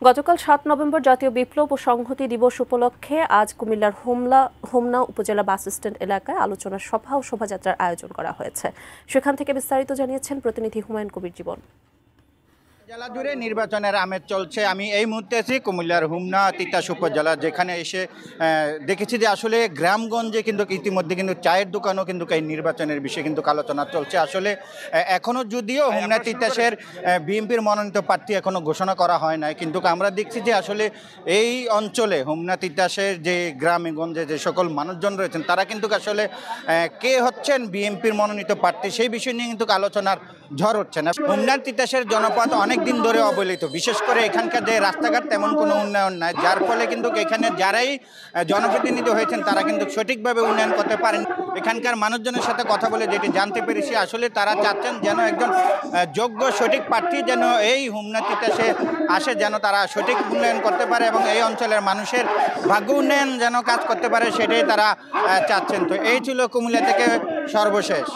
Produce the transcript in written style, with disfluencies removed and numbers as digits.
গতকাল ৭ নভেম্বর জাতীয় বিপ্লব ও সংহতি দিবস উপলক্ষে আজ কুমিল্লার হোমনা উপজেলা বাস স্ট্যান্ড এলাকায় আলোচনা সভা ও শোভাযাত্রার আয়োজন করা হয়েছে। সেখান থেকে বিস্তারিত জানিয়েছেন প্রতিনিধি হুমায়ুন কবির জীবন। জেলা জুড়ে নির্বাচনের আমেজ চলছে। আমি এই মুহূর্তে আছি কুমিল্লার হোমনা তিতাস উপজেলা, যেখানে এসে দেখেছি যে আসলে গ্রামগঞ্জে কিন্তু ইতিমধ্যে কিন্তু চায়ের দোকানও কিন্তু এই নির্বাচনের বিষয়ে কিন্তু আলোচনা চলছে। আসলে এখনো যদিও হোমনা তিতাসের বিএনপির মনোনীত প্রার্থী এখনো ঘোষণা করা হয় নাই, কিন্তু আমরা দেখছি যে আসলে এই অঞ্চলে হোমনা তিতাসের যে গ্রামে গঞ্জে যে সকল মানুষজন রয়েছেন তারা কিন্তু আসলে কে হচ্ছেন বিএনপির মনোনীত প্রার্থী সেই বিষয় নিয়ে কিন্তু আলোচনার ঝড় হচ্ছে না। হোমনা তিতাসের জনপদ অনেক দিন ধরে অবহেলিত, বিশেষ করে এখানকার যে রাস্তাঘাট তেমন কোনো উন্নয়ন নাই, যার ফলে কিন্তু এখানে যারাই জনপ্রতিনিধি হয়েছেন তারা কিন্তু সঠিকভাবে উন্নয়ন করতে পারেন। এখানকার মানুষজনের সাথে কথা বলে যেটি জানতে পেরেছি, আসলে তারা চাচ্ছেন যেন একজন যোগ্য সঠিক প্রার্থী যেন এই হোমনা তিতাসে আসে, যেন তারা সঠিক উন্নয়ন করতে পারে এবং এই অঞ্চলের মানুষের ভাগ্য উন্নয়ন যেন কাজ করতে পারে, সেটাই তারা চাচ্ছেন। তো এই ছিল কুমিল্লা থেকে সর্বশেষ।